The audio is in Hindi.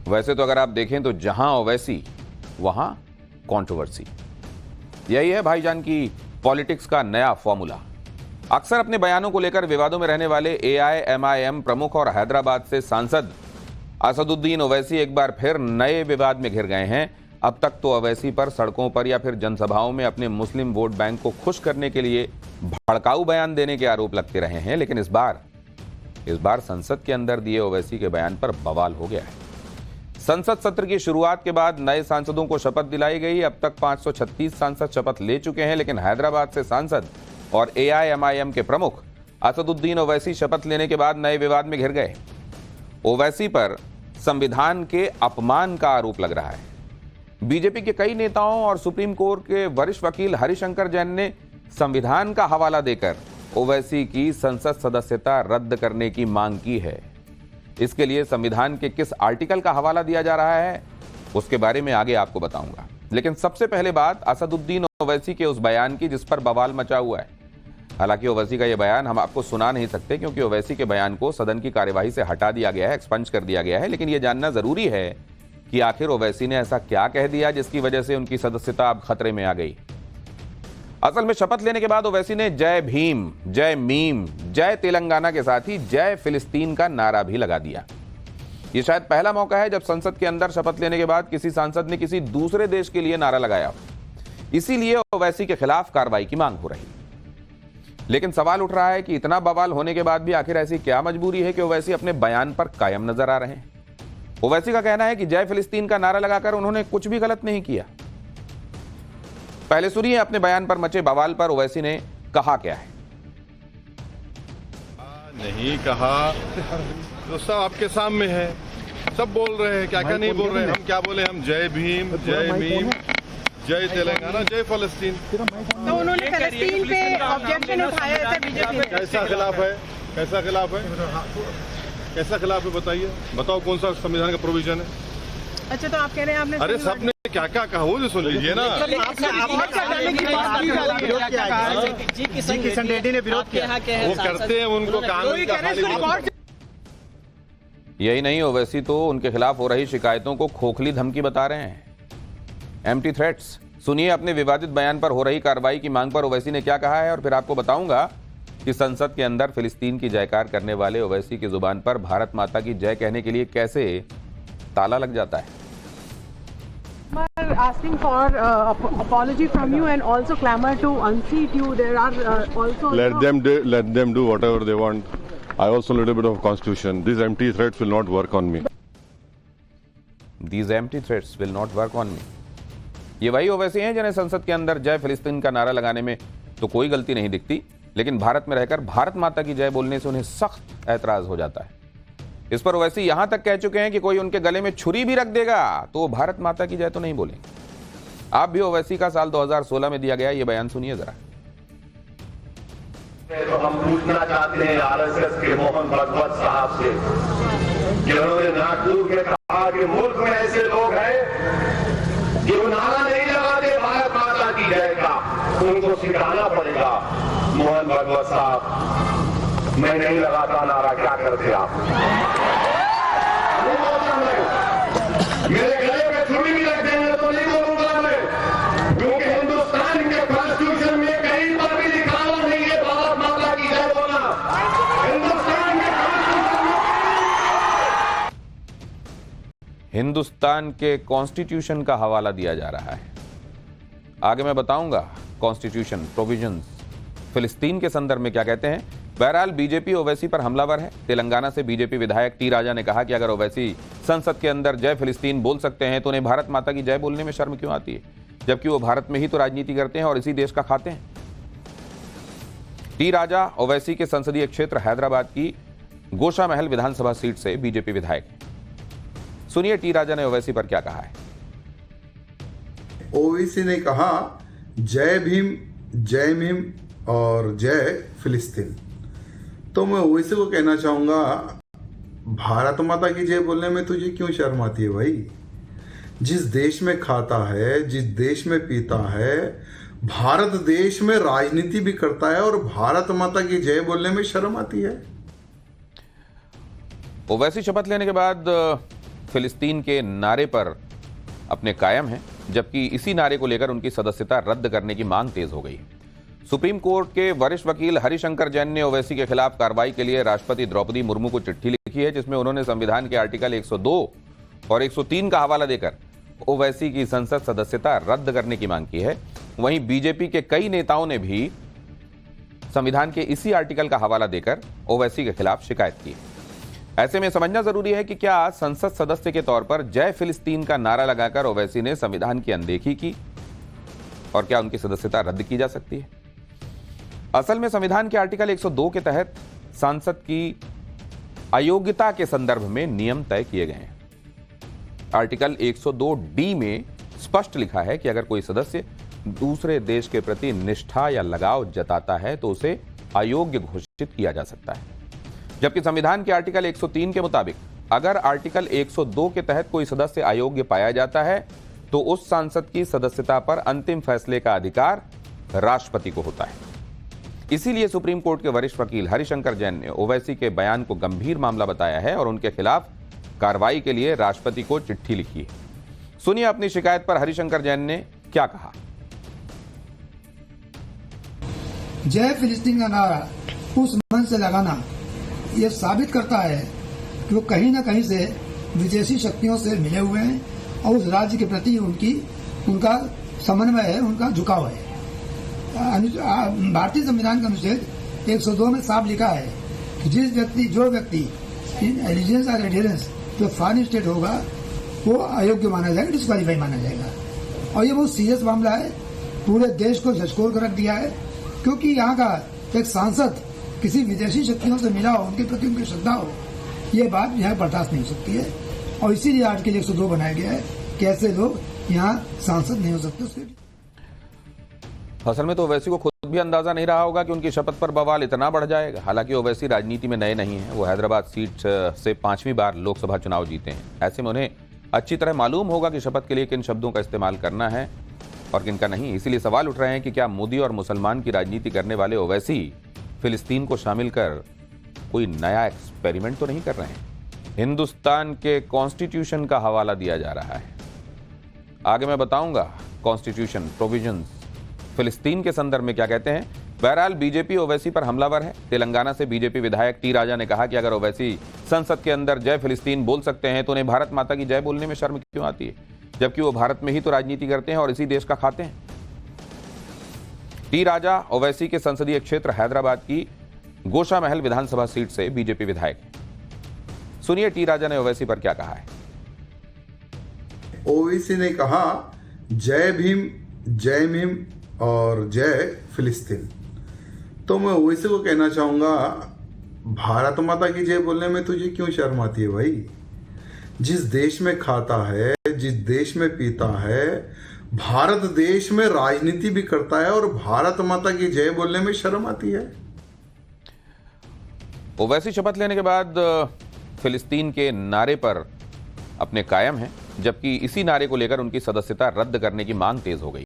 वैसे तो अगर आप देखें तो जहां ओवैसी वहां कंट्रोवर्सी। यही है भाईजान की पॉलिटिक्स का नया फॉर्मूला। अक्सर अपने बयानों को लेकर विवादों में रहने वाले एआईएमआईएम प्रमुख और हैदराबाद से सांसद असदुद्दीन ओवैसी एक बार फिर नए विवाद में घिर गए हैं। अब तक तो ओवैसी पर सड़कों पर या फिर जनसभाओं में अपने मुस्लिम वोट बैंक को खुश करने के लिए भड़काऊ बयान देने के आरोप लगते रहे हैं, लेकिन इस बार संसद के अंदर दिए ओवैसी के बयान पर बवाल हो गया है। संसद सत्र की शुरुआत के बाद नए सांसदों को शपथ दिलाई गई। अब तक 536 सांसद शपथ ले चुके हैं, लेकिन हैदराबाद से सांसद और एआईएमआईएम के प्रमुख असदुद्दीन ओवैसी शपथ लेने के बाद नए विवाद में घिर गए। ओवैसी पर संविधान के अपमान का आरोप लग रहा है। बीजेपी के कई नेताओं और सुप्रीम कोर्ट के वरिष्ठ वकील हरिशंकर जैन ने संविधान का हवाला देकर ओवैसी की संसद सदस्यता रद्द करने की मांग की है। इसके लिए संविधान के किस आर्टिकल का हवाला दिया जा रहा है उसके बारे में आगे आपको बताऊंगा, लेकिन सबसे पहले बात असदुद्दीन ओवैसी के उस बयान की जिस पर बवाल मचा हुआ है। हालांकि ओवैसी का यह बयान हम आपको सुना नहीं सकते क्योंकि ओवैसी के बयान को सदन की कार्यवाही से हटा दिया गया है, एक्सपंज कर दिया गया है, लेकिन यह जानना जरूरी है कि आखिर ओवैसी ने ऐसा क्या कह दिया जिसकी वजह से उनकी सदस्यता अब खतरे में आ गई। असल में शपथ लेने के बाद ओवैसी ने जय भीम, जय मीम, जय तेलंगाना के साथ ही जय फिलिस्तीन का नारा भी लगा दिया। यह शायद पहला मौका है जब संसद के अंदर शपथ लेने के बाद किसी सांसद ने किसी दूसरे देश के लिए नारा लगाया। इसीलिए ओवैसी के खिलाफ कार्रवाई की मांग हो रही। लेकिन सवाल उठ रहा है कि इतना बवाल होने के बाद भी आखिर ऐसी क्या मजबूरी है कि ओवैसी अपने बयान पर कायम नजर आ रहे हैं। ओवैसी का कहना है कि जय फिलिस्तीन का नारा लगाकर उन्होंने कुछ भी गलत नहीं किया। पहले सुनिए अपने बयान पर मचे बवाल पर ओवैसी ने कहा क्या है। नहीं कहा तो सब आपके सामने है, सब बोल रहे हैं, क्या क्या नहीं बोल रहे हैं। हम क्या बोले, हम जय भीम, जय मीम, जय तेलंगाना, जय फलस्तीन। तो उन्होंने फलस्तीन पे ऑब्जेक्शन उठाया है बीजेपी। कैसा खिलाफ है, कैसा खिलाफ है, कैसा खिलाफ है बताइए, बताओ कौन सा संविधान का प्रोविजन है। अच्छा, तो आप कह रहे हैं आपने, अरे सबने क्या क्या कहा वो सुन लीजिए ना। जी किशन रेड्डी ने विरोध किया, वो करते हैं, उनको कानून का। यही नहीं, ओवैसी तो उनके खिलाफ हो रही शिकायतों को खोखली धमकी बता रहे हैं, एम्प्टी थ्रेट्स। सुनिए अपने विवादित बयान पर हो रही कार्रवाई की मांग पर ओवैसी ने क्या कहा है और फिर आपको बताऊंगा कि संसद के अंदर फिलिस्तीन की जयकार करने वाले ओवैसी की जुबान पर भारत माता की जय कहने के लिए कैसे ताला लग जाता है। asking for apology from you and also clamor to unseat you. There are also let them do whatever they want. I also know a little bit of constitution. These empty threats will not work on me. These empty threats will not work on me. ये वही ओवैसी हैं जिन्हें संसद के अंदर जय फिलिस्तीन का नारा लगाने में तो कोई गलती नहीं दिखती, लेकिन भारत में रहकर भारत माता की जय बोलने से उन्हें सख्त ऐतराज हो जाता है। इस पर ओवैसी यहां तक कह चुके हैं कि कोई उनके गले में छुरी भी रख देगा तो वो भारत माता की जय तो नहीं बोलेंगे। आप भी ओवैसी का साल 2016 में दिया गया ये बयान सुनिए जरा। तो हम पूछना चाहते हैं आरएसएस के मोहन भागवत साहब से कि उन्होंने नागपुर में कहा कि मुल्क में ऐसे लोग हैं जो नारा नहीं लगाते भारत माता की जय का, उनको सिखाना पड़ेगा। मोहन भागवत साहब, मैं नहीं लगाता नारा, क्या करते आप? मेरे गले में छुरी भी रख देंगे तो नहीं बोलूंगा मैं, क्योंकि हिंदुस्तान के कॉन्स्टिट्यूशन में कहीं पर भी लिखा हुआ नहीं है भारत माता की जय बोलना। हिंदुस्तान के कॉन्स्टिट्यूशन का हवाला दिया जा रहा है। आगे मैं बताऊंगा कॉन्स्टिट्यूशन प्रोविजंस फिलिस्तीन के संदर्भ में क्या कहते हैं। बहरहाल बीजेपी ओवैसी पर हमलावर है। तेलंगाना से बीजेपी विधायक टी राजा ने कहा कि अगर ओवैसी संसद के अंदर जय फिलिस्तीन बोल सकते हैं तो उन्हें भारत माता की जय बोलने में शर्म क्यों आती है, जबकि वो भारत में ही तो राजनीति करते हैं और इसी देश का खाते हैं। टी राजा ओवैसी के संसदीय क्षेत्र हैदराबाद की गोशामहल विधानसभा सीट से बीजेपी विधायक हैं। सुनिए टी राजा ने ओवैसी पर क्या कहा है। ओवैसी ने कहा जय भीम, जय मीम और जय फिलिस्तीन। तो मैं ओवैसी को कहना चाहूंगा, भारत माता की जय बोलने में तुझे क्यों शर्म आती है भाई? जिस देश में खाता है, जिस देश में पीता है, भारत देश में राजनीति भी करता है और भारत माता की जय बोलने में शर्म आती है। ओवैसी शपथ लेने के बाद फिलिस्तीन के नारे पर अपने कायम हैं, जबकि इसी नारे को लेकर उनकी सदस्यता रद्द करने की मांग तेज हो गई। सुप्रीम कोर्ट के वरिष्ठ वकील हरिशंकर जैन ने ओवैसी के खिलाफ कार्रवाई के लिए राष्ट्रपति द्रौपदी मुर्मू को चिट्ठी लिखी है, जिसमें उन्होंने संविधान के आर्टिकल 102 और 103 का हवाला देकर ओवैसी की संसद सदस्यता रद्द करने की मांग की है। वहीं बीजेपी के कई नेताओं ने भी संविधान के इसी आर्टिकल का हवाला देकर ओवैसी के खिलाफ शिकायत की। ऐसे में समझना जरूरी है कि क्या संसद सदस्य के तौर पर जय फिलिस्तीन का नारा लगाकर ओवैसी ने संविधान की अनदेखी की और क्या उनकी सदस्यता रद्द की जा सकती है। असल में संविधान के आर्टिकल 102 के तहत सांसद की अयोग्यता के संदर्भ में नियम तय किए गए हैं। आर्टिकल 102D में स्पष्ट लिखा है कि अगर कोई सदस्य दूसरे देश के प्रति निष्ठा या लगाव जताता है तो उसे अयोग्य घोषित किया जा सकता है, जबकि संविधान के आर्टिकल 103 के मुताबिक अगर आर्टिकल 102 के तहत कोई सदस्य अयोग्य पाया जाता है तो उस सांसद की सदस्यता पर अंतिम फैसले का अधिकार राष्ट्रपति को होता है। इसीलिए सुप्रीम कोर्ट के वरिष्ठ वकील हरिशंकर जैन ने ओवैसी के बयान को गंभीर मामला बताया है और उनके खिलाफ कार्रवाई के लिए राष्ट्रपति को चिट्ठी लिखी है। सुनिए अपनी शिकायत पर हरिशंकर जैन ने क्या कहा। जय फिलिस्तीन का नारा उस मन से लगाना यह साबित करता है कि वो कहीं न कहीं से विदेशी शक्तियों से मिले हुए हैं और उस राज्य के प्रति उनका समन्वय है, उनका झुकाव है। भारतीय संविधान का अनुच्छेद 102 में साफ लिखा है कि जो व्यक्ति एलिजेंस और एडहेरेंस जो फॉरेन स्टेट होगा वो अयोग्य माना जाएगा, डिस्क्वालीफाई माना जाएगा। और ये बहुत सीरियस मामला है, पूरे देश को झकझोर कर रख दिया है, क्योंकि यहाँ का एक सांसद किसी विदेशी शक्तियों से मिला हो, उनके प्रति उनकी श्रद्धा हो, ये बात यहाँ बर्दाश्त नहीं हो सकती है। और इसीलिए आर्टिकल 102 बनाया गया है कि ऐसे लोग यहाँ सांसद नहीं हो सकते। उसके असल में तो ओवैसी को खुद भी अंदाजा नहीं रहा होगा कि उनकी शपथ पर बवाल इतना बढ़ जाएगा। हालांकि ओवैसी राजनीति में नए नहीं हैं, वो हैदराबाद सीट से 5वीं बार लोकसभा चुनाव जीते हैं। ऐसे में उन्हें अच्छी तरह मालूम होगा कि शपथ के लिए किन शब्दों का इस्तेमाल करना है और किनका नहीं। इसीलिए सवाल उठ रहे हैं कि क्या मोदी और मुसलमान की राजनीति करने वाले ओवैसी फिलिस्तीन को शामिल कर कोई नया एक्सपेरिमेंट तो नहीं कर रहे हैं। हिंदुस्तान के कॉन्स्टिट्यूशन का हवाला दिया जा रहा है, आगे मैं बताऊंगा कॉन्स्टिट्यूशन प्रोविजंस फिलिस्तीन के संदर्भ में क्या कहते हैं। बहरहाल बीजेपी ओवैसी पर हमलावर है। तेलंगाना से बीजेपी विधायक टी राजा ने कहा कि अगर ओवैसी संसद के अंदर जय फिलिस्तीन बोल सकते हैं तो उन्हें भारत माता की जय बोलने में शर्म क्यों आती है, जबकि वो भारत में ही तो राजनीति करते हैं और इसी देश का खाते हैं। टी राजा ओवैसी के संसदीय क्षेत्र हैदराबाद की गोशामहल विधानसभा सीट से बीजेपी विधायक हैं। सुनिए टी राजा ने ओवैसी पर क्या कहा है। ओवैसी ने कहा जय भीम, जय मीम और जय फिलिस्तीन। तो मैं ओवैसी को कहना चाहूंगा, भारत माता की जय बोलने में तुझे क्यों शर्म आती है भाई? जिस देश में खाता है, जिस देश में पीता है, भारत देश में राजनीति भी करता है और भारत माता की जय बोलने में शर्म आती है। ओवैसी शपथ लेने के बाद फिलिस्तीन के नारे पर अपने कायम हैं, जबकि इसी नारे को लेकर उनकी सदस्यता रद्द करने की मांग तेज हो गई।